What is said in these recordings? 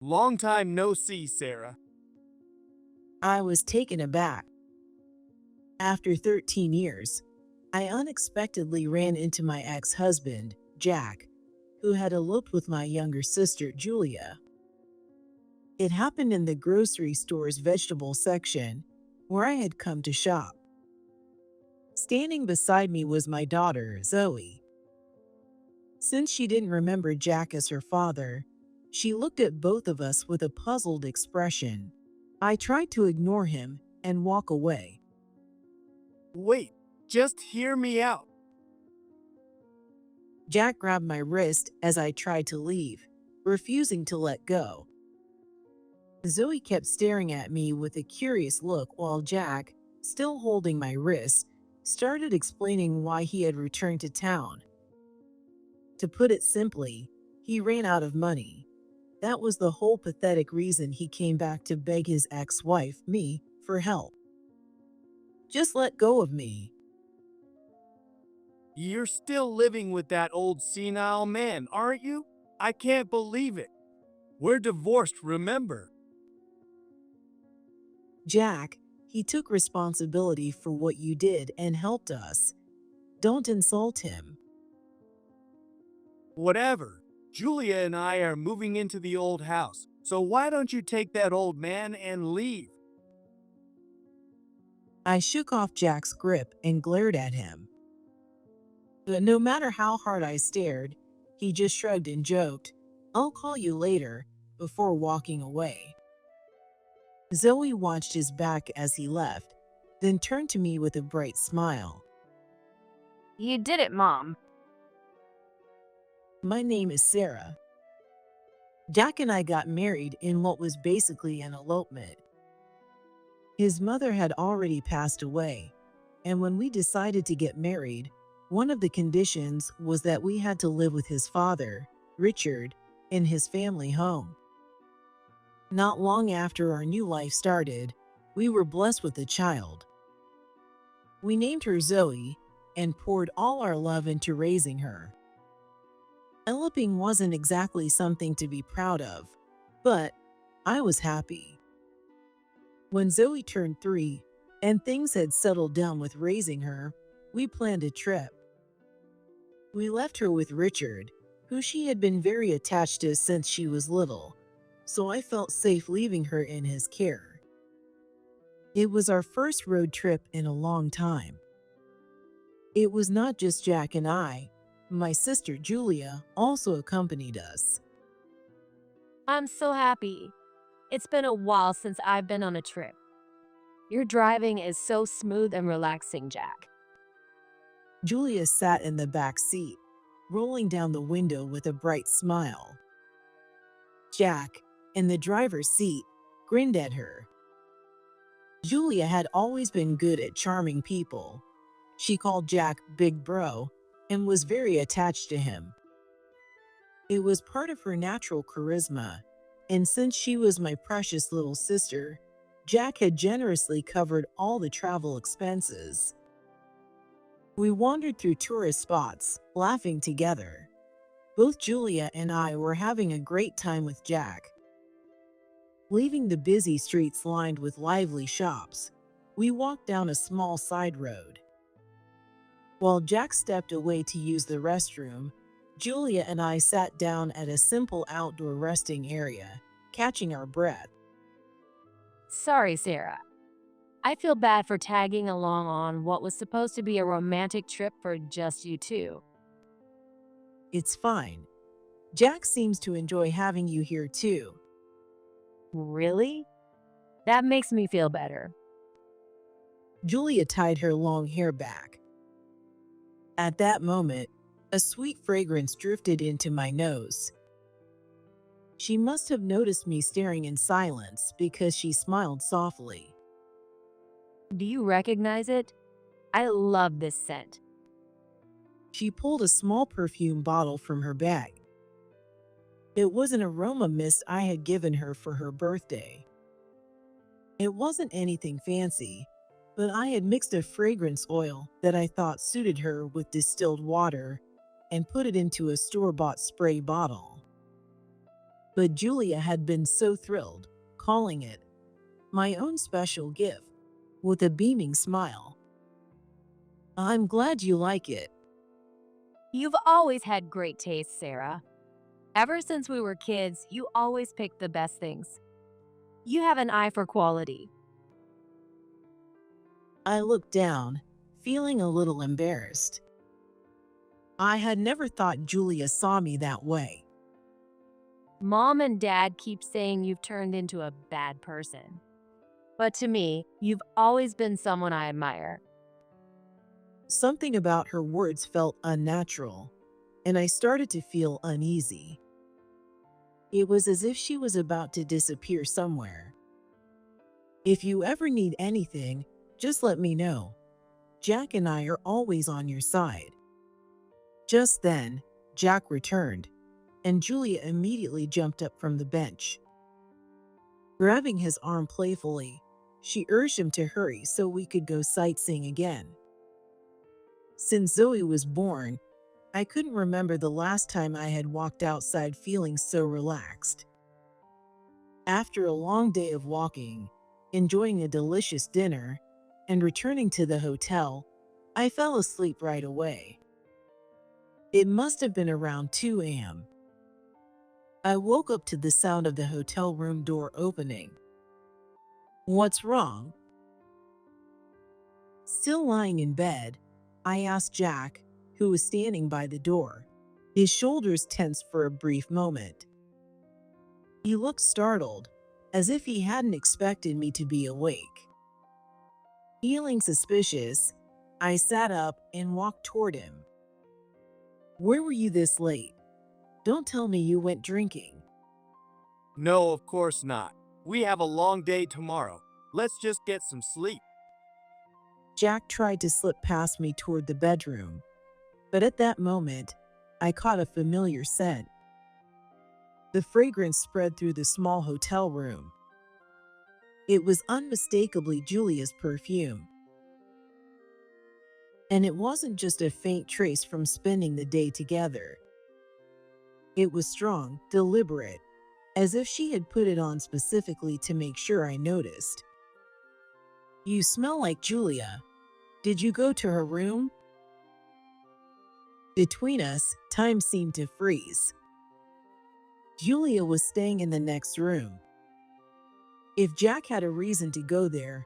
Long time no see, Sarah. I was taken aback. After 13 years, I unexpectedly ran into my ex-husband, Jack, who had eloped with my younger sister, Julia. It happened in the grocery store's vegetable section, where I had come to shop. Standing beside me was my daughter, Zoe. Since she didn't remember Jack as her father, she looked at both of us with a puzzled expression. I tried to ignore him and walk away. Wait, just hear me out. Jack grabbed my wrist as I tried to leave, refusing to let go. Zoe kept staring at me with a curious look while Jack, still holding my wrist, started explaining why he had returned to town. To put it simply, he ran out of money. That was the whole pathetic reason he came back to beg his ex-wife, me, for help. Just let go of me. You're still living with that old senile man, aren't you? I can't believe it. We're divorced, remember? Jack, he took responsibility for what you did and helped us. Don't insult him. Whatever. Julia and I are moving into the old house, so why don't you take that old man and leave? I shook off Jack's grip and glared at him. But no matter how hard I stared, he just shrugged and joked, "I'll call you later," before walking away. Zoe watched his back as he left, then turned to me with a bright smile. You did it, Mom. My name is Sarah. Jack and I got married in what was basically an elopement. His mother had already passed away, and when we decided to get married, one of the conditions was that we had to live with his father, Richard, in his family home. Not long after our new life started, we were blessed with a child. We named her Zoe and poured all our love into raising her. Eloping wasn't exactly something to be proud of, but I was happy. When Zoe turned 3 and things had settled down with raising her, we planned a trip. We left her with Richard, who she had been very attached to since she was little, so I felt safe leaving her in his care. It was our first road trip in a long time. It was not just Jack and I. My sister Julia also accompanied us. I'm so happy. It's been a while since I've been on a trip. Your driving is so smooth and relaxing, Jack. Julia sat in the back seat, rolling down the window with a bright smile. Jack, in the driver's seat, grinned at her. Julia had always been good at charming people. She called Jack Big Bro and was very attached to him. It was part of her natural charisma, and since she was my precious little sister, Jack had generously covered all the travel expenses. We wandered through tourist spots, laughing together. Both Julia and I were having a great time with Jack. Leaving the busy streets lined with lively shops, we walked down a small side road. While Jack stepped away to use the restroom, Julia and I sat down at a simple outdoor resting area, catching our breath. Sorry, Sarah. I feel bad for tagging along on what was supposed to be a romantic trip for just you two. It's fine. Jack seems to enjoy having you here too. Really? That makes me feel better. Julia tied her long hair back. At that moment, a sweet fragrance drifted into my nose. She must have noticed me staring in silence because she smiled softly. Do you recognize it? I love this scent. She pulled a small perfume bottle from her bag. It was an aroma mist I had given her for her birthday. It wasn't anything fancy, but I had mixed a fragrance oil that I thought suited her with distilled water and put it into a store-bought spray bottle. But Julia had been so thrilled, calling it my own special gift, with a beaming smile. I'm glad you like it. You've always had great taste, Sarah. Ever since we were kids, you always picked the best things. You have an eye for quality. I looked down, feeling a little embarrassed. I had never thought Julia saw me that way. Mom and Dad keep saying you've turned into a bad person. But to me, you've always been someone I admire. Something about her words felt unnatural, and I started to feel uneasy. It was as if she was about to disappear somewhere. If you ever need anything, just let me know. Jack and I are always on your side. Just then, Jack returned, and Julia immediately jumped up from the bench. Grabbing his arm playfully, she urged him to hurry so we could go sightseeing again. Since Zoe was born, I couldn't remember the last time I had walked outside feeling so relaxed. After a long day of walking, enjoying a delicious dinner, and returning to the hotel, I fell asleep right away. It must have been around 2 a.m. I woke up to the sound of the hotel room door opening. What's wrong? Still lying in bed, I asked Jack, who was standing by the door. His shoulders tensed for a brief moment. He looked startled, as if he hadn't expected me to be awake. Feeling suspicious, I sat up and walked toward him. Where were you this late? Don't tell me you went drinking. No, of course not. We have a long day tomorrow. Let's just get some sleep. Jack tried to slip past me toward the bedroom, but at that moment, I caught a familiar scent. The fragrance spread through the small hotel room. It was unmistakably Julia's perfume. And it wasn't just a faint trace from spending the day together. It was strong, deliberate, as if she had put it on specifically to make sure I noticed. You smell like Julia. Did you go to her room? Between us, time seemed to freeze. Julia was staying in the next room. If Jack had a reason to go there,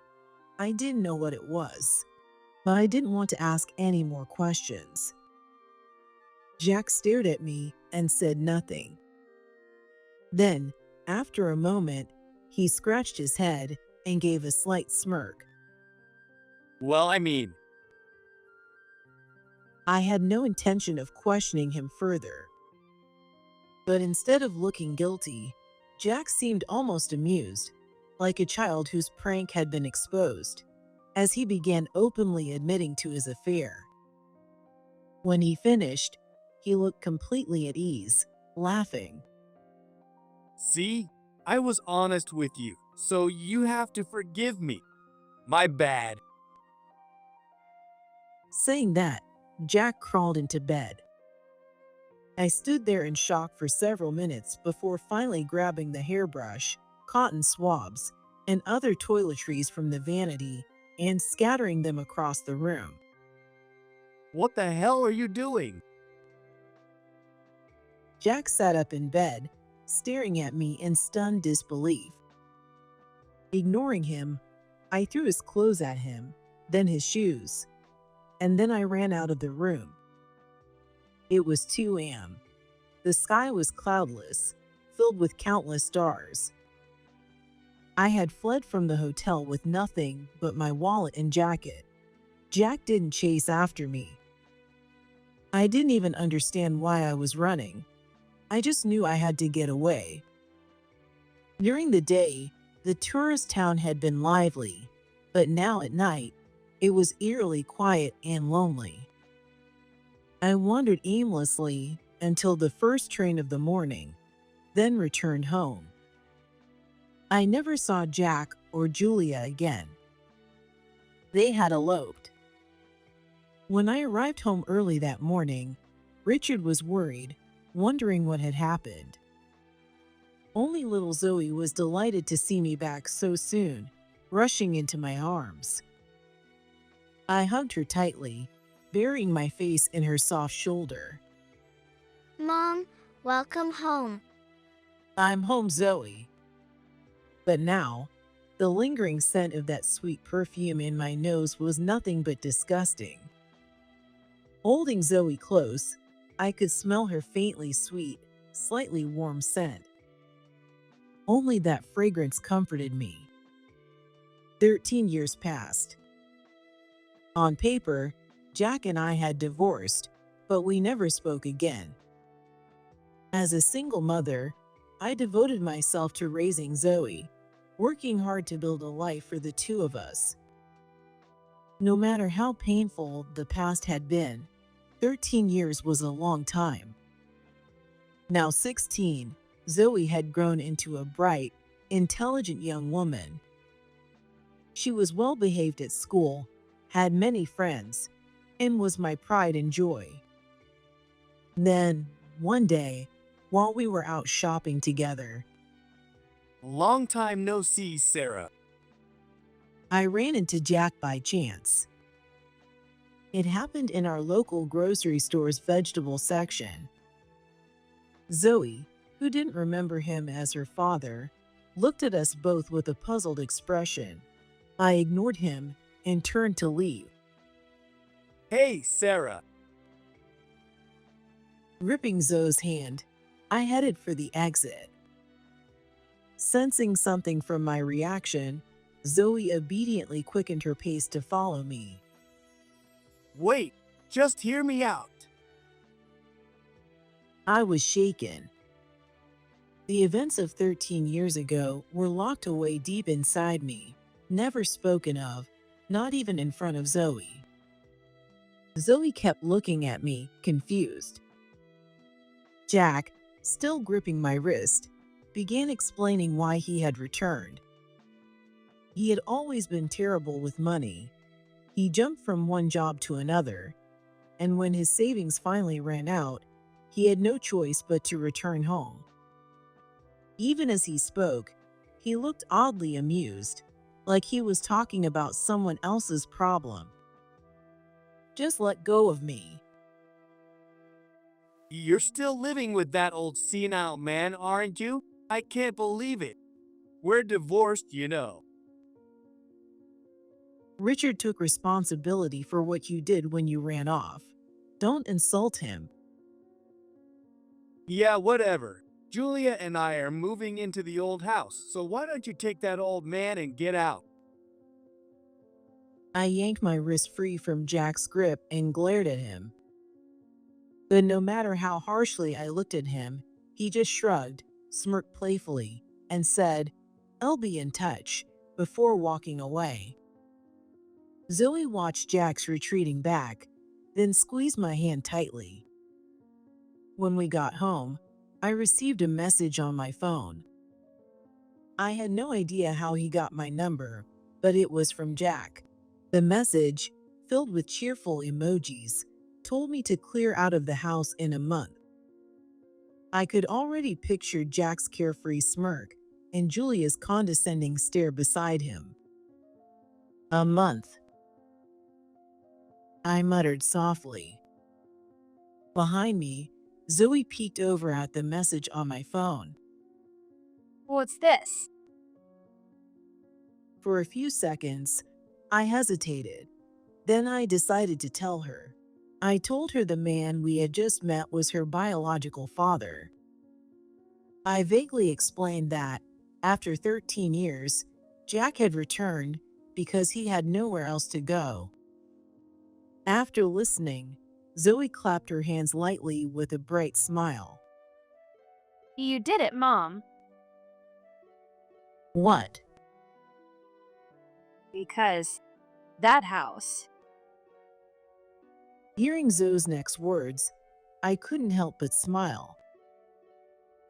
I didn't know what it was, but I didn't want to ask any more questions. Jack stared at me and said nothing. Then, after a moment, he scratched his head and gave a slight smirk. Well, I had no intention of questioning him further. But instead of looking guilty, Jack seemed almost amused, like a child whose prank had been exposed, as he began openly admitting to his affair. When he finished, he looked completely at ease, laughing. see? I was honest with you, so you have to forgive me. My bad. Saying that, Jack crawled into bed. I stood there in shock for several minutes before finally grabbing the hairbrush, cotton swabs, and other toiletries from the vanity and scattering them across the room. What the hell are you doing? Jack sat up in bed, staring at me in stunned disbelief. Ignoring him, I threw his clothes at him, then his shoes, and then I ran out of the room. It was 2 a.m. The sky was cloudless, filled with countless stars. I had fled from the hotel with nothing but my wallet and jacket. Jack didn't chase after me. I didn't even understand why I was running. I just knew I had to get away. During the day, the tourist town had been lively, but now at night, it was eerily quiet and lonely. I wandered aimlessly until the first train of the morning, then returned home. I never saw Jack or Julia again. They had eloped. When I arrived home early that morning, Richard was worried, wondering what had happened. Only little Zoe was delighted to see me back so soon, rushing into my arms. I hugged her tightly, burying my face in her soft shoulder. Mom, welcome home. I'm home, Zoe. But now, the lingering scent of that sweet perfume in my nose was nothing but disgusting. Holding Zoe close, I could smell her faintly sweet, slightly warm scent. Only that fragrance comforted me. 13 years passed. On paper, Jack and I had divorced, but we never spoke again. As a single mother, I devoted myself to raising Zoe, working hard to build a life for the two of us. No matter how painful the past had been, 13 years was a long time. Now 16, Zoe had grown into a bright, intelligent young woman. She was well behaved at school, had many friends, and was my pride and joy. Then, one day, while we were out shopping together, Long time no see, Sarah. I ran into Jack by chance. It happened in our local grocery store's vegetable section. Zoe, who didn't remember him as her father, looked at us both with a puzzled expression. I ignored him and turned to leave. Hey, Sarah. Ripping Zoe's hand, I headed for the exit. Sensing something from my reaction, Zoe obediently quickened her pace to follow me. Wait, just hear me out. I was shaken. The events of 13 years ago were locked away deep inside me, never spoken of, not even in front of Zoe. Zoe kept looking at me, confused. Jack, still gripping my wrist, began explaining why he had returned. He had always been terrible with money. He jumped from one job to another, and when his savings finally ran out, he had no choice but to return home. Even as he spoke, he looked oddly amused, like he was talking about someone else's problem. Just let go of me. You're still living with that old senile man, aren't you? I can't believe it. We're divorced, you know. Richard took responsibility for what you did when you ran off. Don't insult him. Yeah, whatever. Julia and I are moving into the old house, so why don't you take that old man and get out? I yanked my wrist free from Jack's grip and glared at him. But no matter how harshly I looked at him, he just shrugged, smirked playfully, and said, "I'll be in touch," before walking away. Zoe watched Jack's retreating back, then squeezed my hand tightly. When we got home, I received a message on my phone. I had no idea how he got my number, but it was from Jack. The message, filled with cheerful emojis, told me to clear out of the house in a month. I could already picture Jack's carefree smirk and Julia's condescending stare beside him. A month, I muttered softly. Behind me, Zoe peeked over at the message on my phone. What's this? For a few seconds, I hesitated. Then I decided to tell her. I told her the man we had just met was her biological father. I vaguely explained that, after 13 years, Jack had returned because he had nowhere else to go. After listening, Zoe clapped her hands lightly with a bright smile. You did it, Mom. What? Because that house. Hearing Zoe's next words, I couldn't help but smile.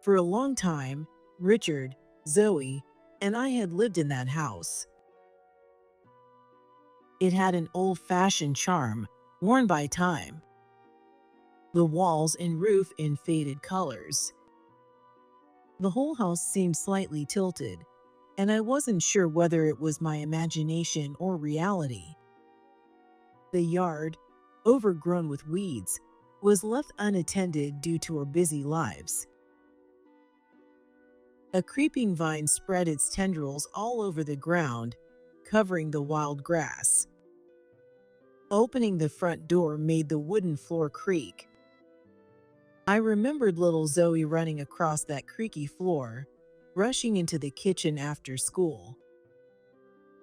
For a long time, Richard, Zoe, and I had lived in that house. It had an old-fashioned charm, worn by time. The walls and roof in faded colors. The whole house seemed slightly tilted, and I wasn't sure whether it was my imagination or reality. The yard, overgrown with weeds, was left unattended due to our busy lives. A creeping vine spread its tendrils all over the ground, covering the wild grass. Opening the front door made the wooden floor creak. I remembered little Zoe running across that creaky floor, rushing into the kitchen after school.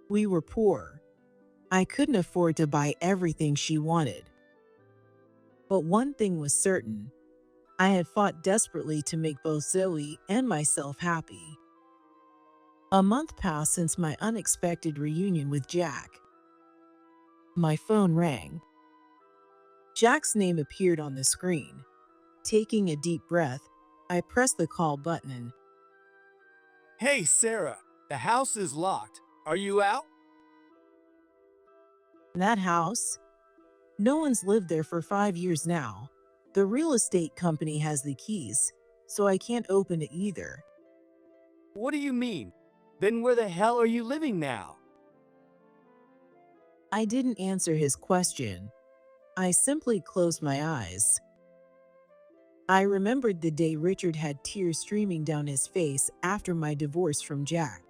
We were poor. I couldn't afford to buy everything she wanted. But one thing was certain. I had fought desperately to make both Zoe and myself happy. A month passed since my unexpected reunion with Jack. My phone rang. Jack's name appeared on the screen. Taking a deep breath, I pressed the call button. Hey, Sarah, the house is locked. Are you out? That house? No one's lived there for 5 years now. The real estate company has the keys, so I can't open it either. What do you mean? Then where the hell are you living now? I didn't answer his question. I simply closed my eyes. I remembered the day Richard had tears streaming down his face after my divorce from Jack.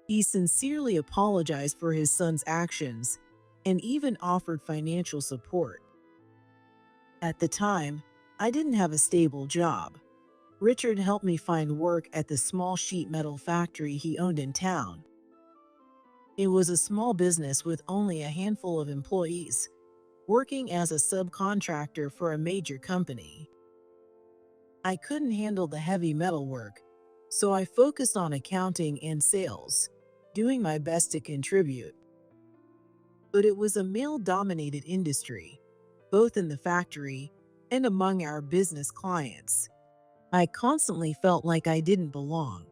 He sincerely apologized for his son's actions and even offered financial support. At the time, I didn't have a stable job. Richard helped me find work at the small sheet metal factory he owned in town. It was a small business with only a handful of employees, working as a subcontractor for a major company. I couldn't handle the heavy metal work, so I focused on accounting and sales, doing my best to contribute. But it was a male-dominated industry, both in the factory and among our business clients. I constantly felt like I didn't belong.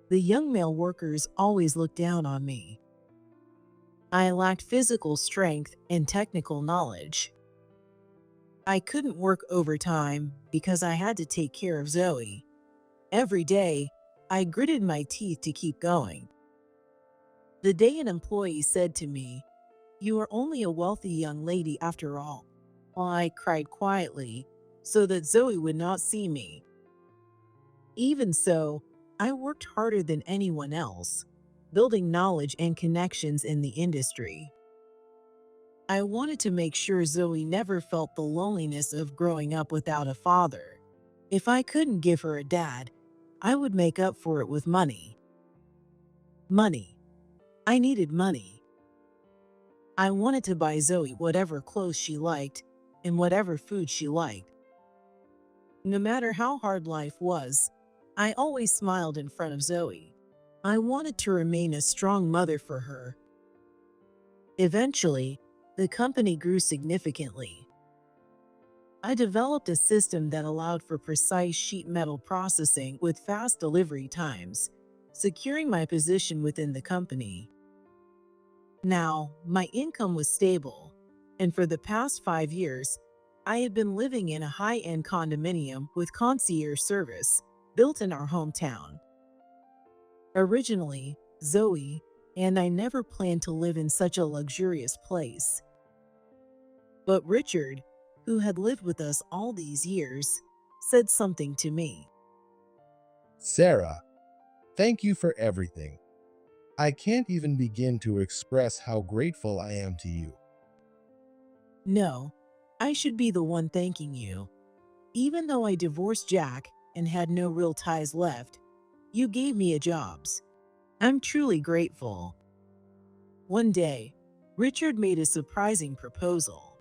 The young male workers always looked down on me. I lacked physical strength and technical knowledge. I couldn't work overtime because I had to take care of Zoe. Every day, I gritted my teeth to keep going. The day an employee said to me, "You are only a wealthy young lady after all," I cried quietly so that Zoe would not see me. Even so, I worked harder than anyone else, building knowledge and connections in the industry. I wanted to make sure Zoe never felt the loneliness of growing up without a father. If I couldn't give her a dad, I would make up for it with money. Money. I needed money. I wanted to buy Zoe whatever clothes she liked and whatever food she liked. No matter how hard life was, I always smiled in front of Zoe. I wanted to remain a strong mother for her. Eventually, the company grew significantly. I developed a system that allowed for precise sheet metal processing with fast delivery times, securing my position within the company. Now, my income was stable, and for the past 5 years, I had been living in a high-end condominium with concierge service built in our hometown. Originally, Zoe and I never planned to live in such a luxurious place. But Richard, who had lived with us all these years, said something to me. Sarah, thank you for everything. I can't even begin to express how grateful I am to you. No, I should be the one thanking you. Even though I divorced Jack and had no real ties left, you gave me a jobs. I'm truly grateful. One day, Richard made a surprising proposal.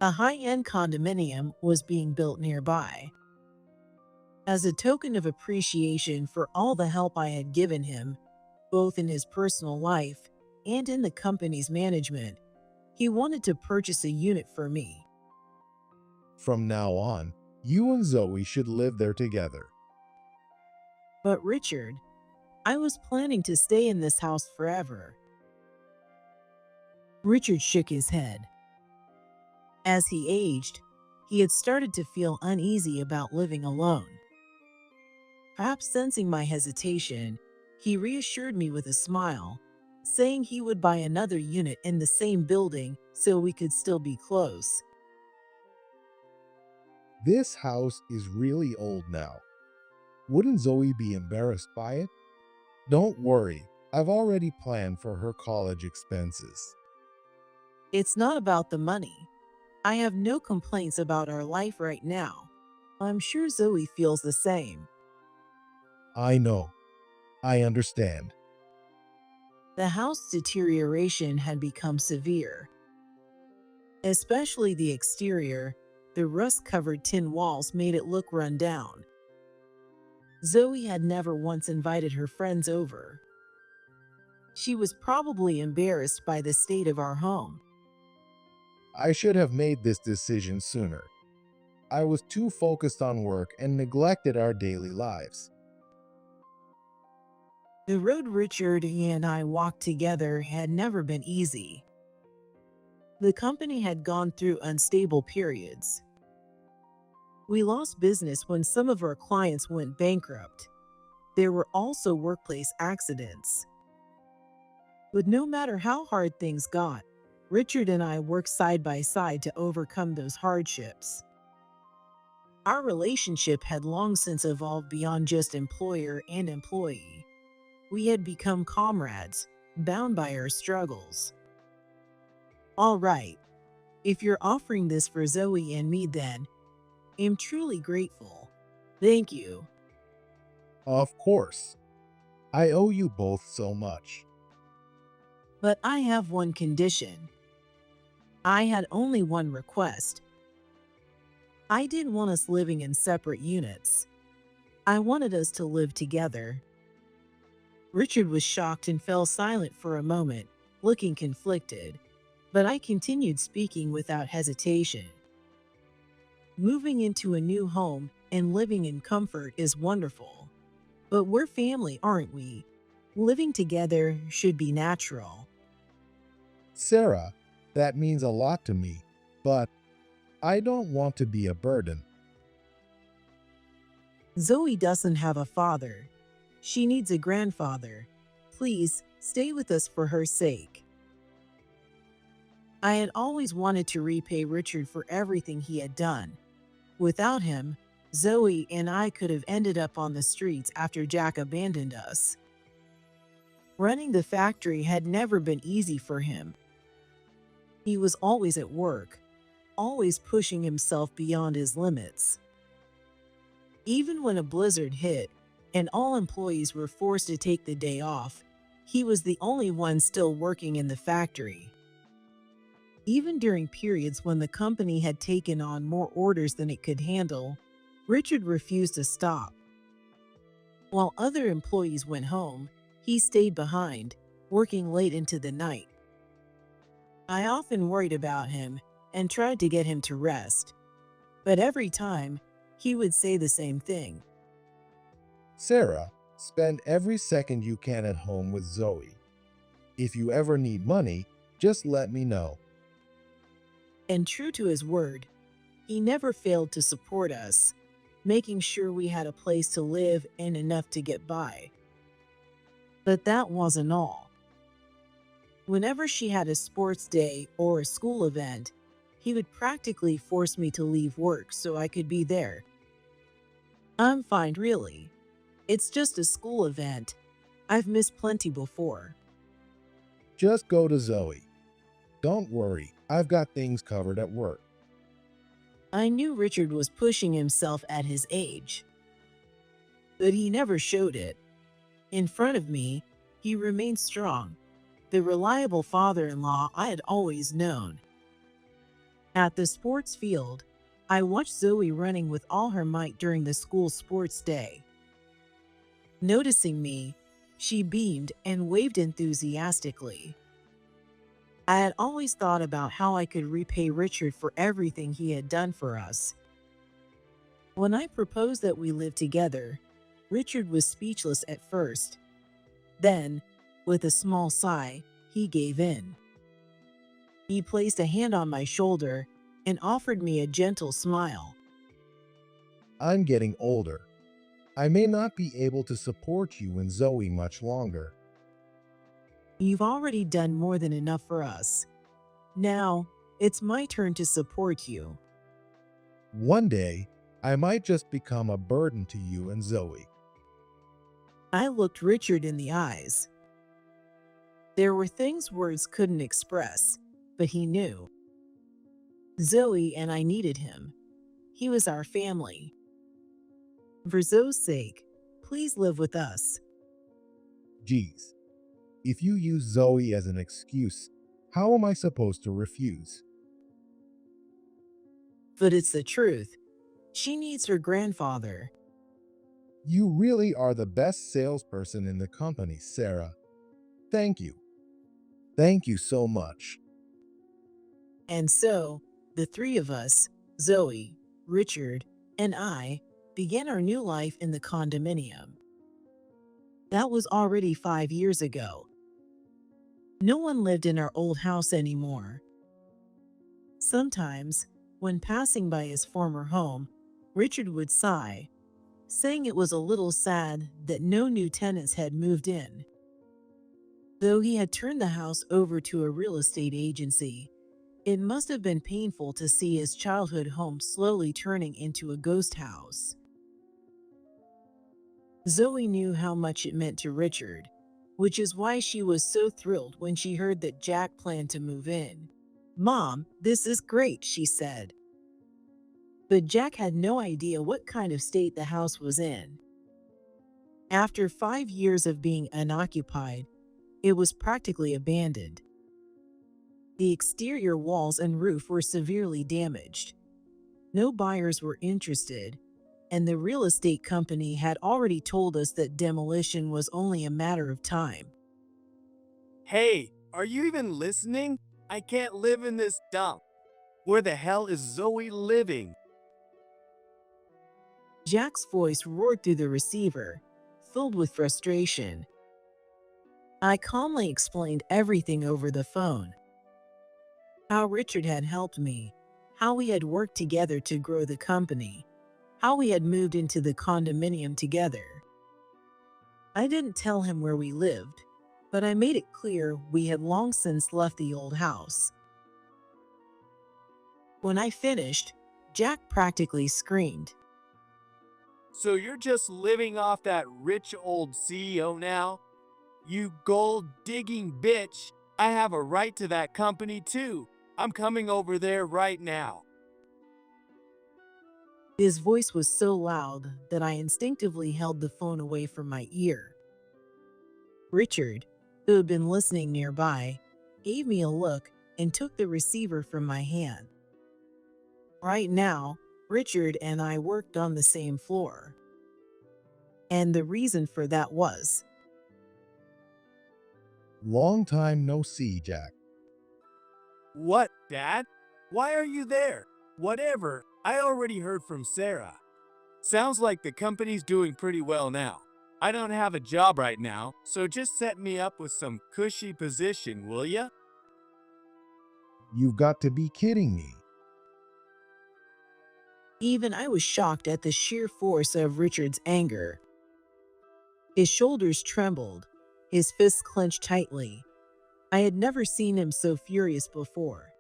A high-end condominium was being built nearby. As a token of appreciation for all the help I had given him, both in his personal life and in the company's management, he wanted to purchase a unit for me. From now on, you and Zoe should live there together. But Richard, I was planning to stay in this house forever. Richard shook his head. As he aged, he had started to feel uneasy about living alone. Perhaps sensing my hesitation, he reassured me with a smile, saying he would buy another unit in the same building so we could still be close. This house is really old now. Wouldn't Zoe be embarrassed by it? Don't worry, I've already planned for her college expenses. It's not about the money. I have no complaints about our life right now. I'm sure Zoe feels the same. I know. I understand. The house deterioration had become severe, especially the exterior. The rust-covered tin walls made it look run down. Zoe had never once invited her friends over. She was probably embarrassed by the state of our home. I should have made this decision sooner. I was too focused on work and neglected our daily lives. The road Richard and I walked together had never been easy. The company had gone through unstable periods. We lost business when some of our clients went bankrupt. There were also workplace accidents. But no matter how hard things got, Richard and I worked side by side to overcome those hardships. Our relationship had long since evolved beyond just employer and employee. We had become comrades, bound by our struggles. All right, if you're offering this for Zoe and me, then I'm truly grateful. Thank you. Of course. I owe you both so much. But I have one condition. I had only one request. I didn't want us living in separate units. I wanted us to live together. Richard was shocked and fell silent for a moment, looking conflicted, but I continued speaking without hesitation. Moving into a new home and living in comfort is wonderful, but we're family, aren't we? Living together should be natural. Sarah, that means a lot to me, but I don't want to be a burden. Zoe doesn't have a father. She needs a grandfather. Please stay with us for her sake. I had always wanted to repay Richard for everything he had done. Without him, Zoe and I could have ended up on the streets after Jack abandoned us. Running the factory had never been easy for him. He was always at work, always pushing himself beyond his limits. Even when a blizzard hit and all employees were forced to take the day off, he was the only one still working in the factory. Even during periods when the company had taken on more orders than it could handle, Richard refused to stop. While other employees went home, he stayed behind, working late into the night. I often worried about him and tried to get him to rest, but every time, he would say the same thing. Sarah, spend every second you can at home with Zoe. If you ever need money, just let me know. And true to his word, he never failed to support us, making sure we had a place to live and enough to get by. But that wasn't all. Whenever she had a sports day or a school event, he would practically force me to leave work so I could be there. I'm fine, really. It's just a school event. I've missed plenty before. Just go to Zoe. Don't worry, I've got things covered at work. I knew Richard was pushing himself at his age, but he never showed it. In front of me, he remained strong, the reliable father-in-law I had always known. At the sports field, I watched Zoe running with all her might during the school sports day. Noticing me, she beamed and waved enthusiastically. I had always thought about how I could repay Richard for everything he had done for us. When I proposed that we live together, Richard was speechless at first. Then, with a small sigh, he gave in. He placed a hand on my shoulder and offered me a gentle smile. I'm getting older. I may not be able to support you and Zoe much longer. You've already done more than enough for us. Now, it's my turn to support you. One day, I might just become a burden to you and Zoe. I looked Richard in the eyes. There were things words couldn't express, but he knew. Zoe and I needed him. He was our family. For Zoe's sake, please live with us. Geez, if you use Zoe as an excuse, how am I supposed to refuse? But it's the truth. She needs her grandfather. You really are the best salesperson in the company, Sarah. Thank you. Thank you so much. And so, the three of us, Zoe, Richard, and I, began our new life in the condominium. That was already 5 years ago. No one lived in our old house anymore. Sometimes, when passing by his former home, Richard would sigh, saying it was a little sad that no new tenants had moved in. Though he had turned the house over to a real estate agency, it must have been painful to see his childhood home slowly turning into a ghost house. Zoe knew how much it meant to Richard, which is why she was so thrilled when she heard that Jack planned to move in. "Mom, this is great," she said. But Jack had no idea what kind of state the house was in. After 5 years of being unoccupied, it was practically abandoned. The exterior walls and roof were severely damaged. No buyers were interested, and the real estate company had already told us that demolition was only a matter of time. Hey, are you even listening? I can't live in this dump. Where the hell is Zoe living? Jack's voice roared through the receiver, filled with frustration. I calmly explained everything over the phone. How Richard had helped me, how we had worked together to grow the company, how we had moved into the condominium together. I didn't tell him where we lived, but I made it clear we had long since left the old house. When I finished, Jack practically screamed. So you're just living off that rich old CEO now? You gold-digging bitch! I have a right to that company too. I'm coming over there right now. His voice was so loud that I instinctively held the phone away from my ear. Richard, who had been listening nearby, gave me a look and took the receiver from my hand. Right now, Richard and I worked on the same floor. And the reason for that was, Long time no see, Jack. What, Dad? Why are you there? Whatever, I already heard from Sarah. Sounds like the company's doing pretty well now. I don't have a job right now, so just set me up with some cushy position, will ya? You've got to be kidding me. even I was shocked at the sheer force of Richard's anger. His shoulders trembled, his fists clenched tightly. I had never seen him so furious before.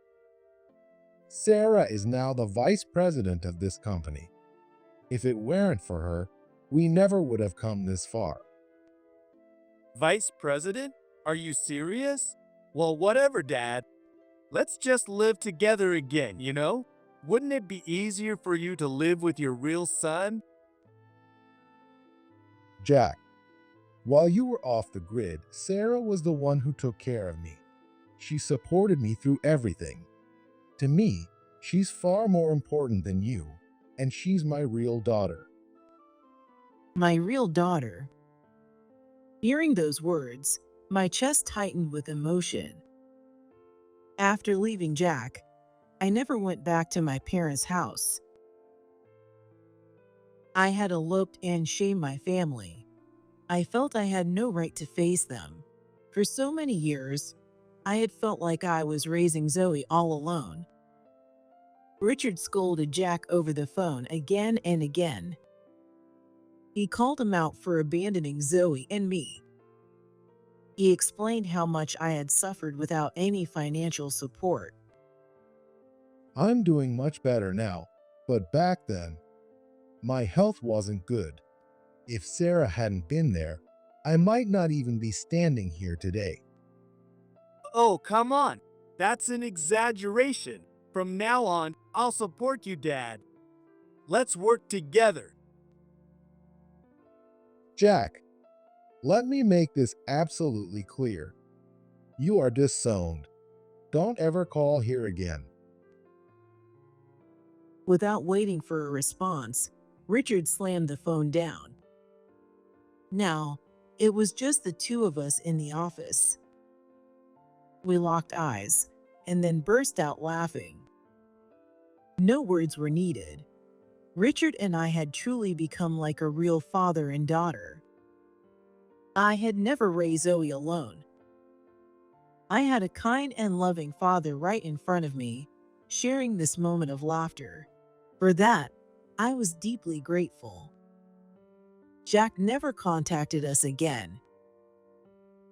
Sarah is now the vice president of this company. If it weren't for her, we never would have come this far. Vice President? Are you serious? Well, whatever, Dad. Let's just live together again, you know? Wouldn't it be easier for you to live with your real son? Jack, while you were off the grid, Sarah was the one who took care of me. She supported me through everything. To me, she's far more important than you, and she's my real daughter. My real daughter. Hearing those words, my chest tightened with emotion. After leaving Jack, I never went back to my parents' house. I had eloped and shamed my family. I felt I had no right to face them. For so many years, I had felt like I was raising Zoe all alone. Richard scolded Jack over the phone again and again. He called him out for abandoning Zoe and me. He explained how much I had suffered without any financial support. I'm doing much better now, but back then, my health wasn't good. If Sarah hadn't been there, I might not even be standing here today. Oh, come on. That's an exaggeration. From now on, I'll support you, Dad. Let's work together. Jack, let me make this absolutely clear. You are disowned. Don't ever call here again. Without waiting for a response, Richard slammed the phone down. Now, it was just the two of us in the office. We locked eyes and then burst out laughing. No words were needed. Richard and I had truly become like a real father and daughter. I had never raised Zoe alone. I had a kind and loving father right in front of me, sharing this moment of laughter. For that, I was deeply grateful. Jack never contacted us again.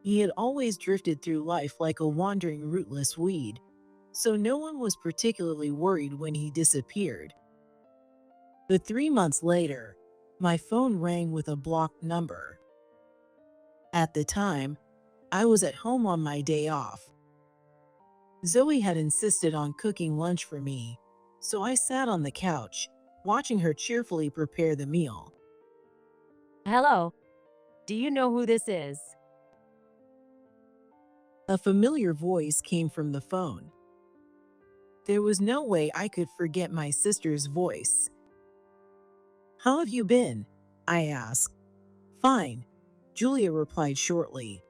He had always drifted through life like a wandering rootless weed, so no one was particularly worried when he disappeared. But 3 months later, my phone rang with a blocked number. At the time, I was at home on my day off. Zoe had insisted on cooking lunch for me, so I sat on the couch, watching her cheerfully prepare the meal. Hello. Do you know who this is? A familiar voice came from the phone. There was no way I could forget my sister's voice. "How have you been?" I asked. "Fine," Julia replied shortly.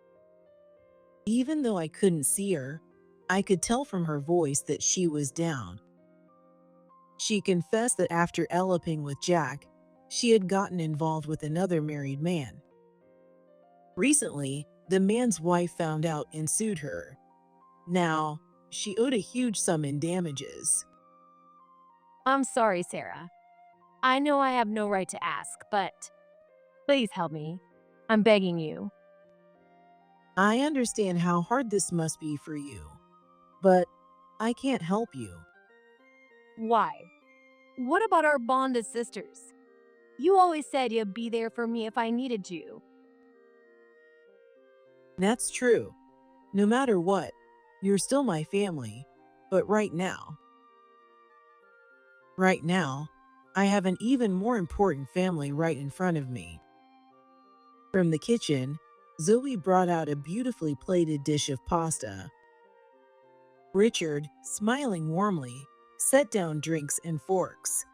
Even though I couldn't see her, I could tell from her voice that she was down. She confessed that after eloping with Jack, she had gotten involved with another married man. Recently, the man's wife found out and sued her. Now, she owed a huge sum in damages. I'm sorry, Sarah. I know I have no right to ask, but please help me. I'm begging you. I understand how hard this must be for you, but I can't help you. Why? What about our bond as sisters? You always said you'd be there for me if I needed you. That's true. No matter what, you're still my family. But right now, I have an even more important family right in front of me. From the kitchen, Zoe brought out a beautifully plated dish of pasta. Richard, smiling warmly, set down drinks and forks.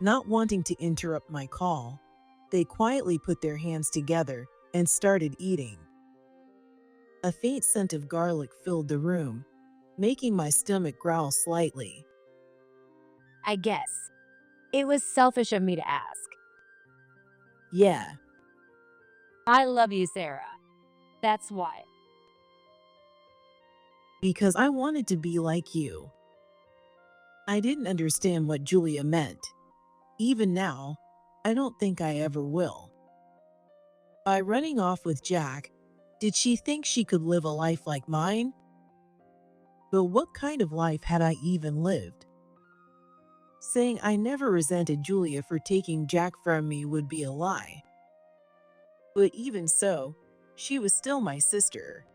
Not wanting to interrupt my call, they quietly put their hands together and started eating. A faint scent of garlic filled the room, making my stomach growl slightly. I guess. It was selfish of me to ask. Yeah, I love you, Sarah. That's why. because I wanted to be like you. I didn't understand what Julia meant. Even now, I don't think I ever will. By running off with Jack, did she think she could live a life like mine? But what kind of life had I even lived? Saying I never resented Julia for taking Jack from me would be a lie. But even so, she was still my sister.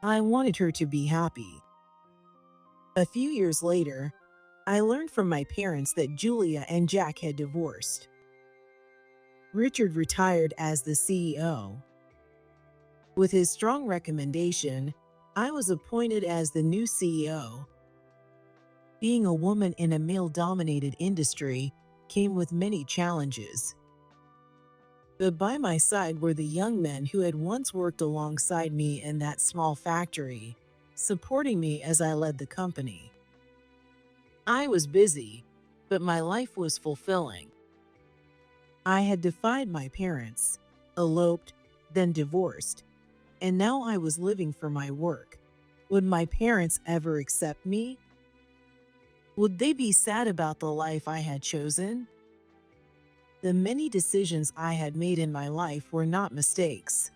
I wanted her to be happy. A few years later, I learned from my parents that Julia and Jack had divorced. Richard retired as the CEO. With his strong recommendation, I was appointed as the new CEO. Being a woman in a male-dominated industry came with many challenges. But by my side were the young men who had once worked alongside me in that small factory, supporting me as I led the company. I was busy, but my life was fulfilling. I had defied my parents, eloped, then divorced, and now I was living for my work. Would my parents ever accept me? Would they be sad about the life I had chosen? The many decisions I had made in my life were not mistakes.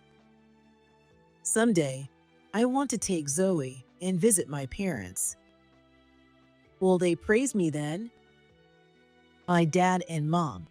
Someday, I want to take Zoe and visit my parents. Will they praise me then? My dad and mom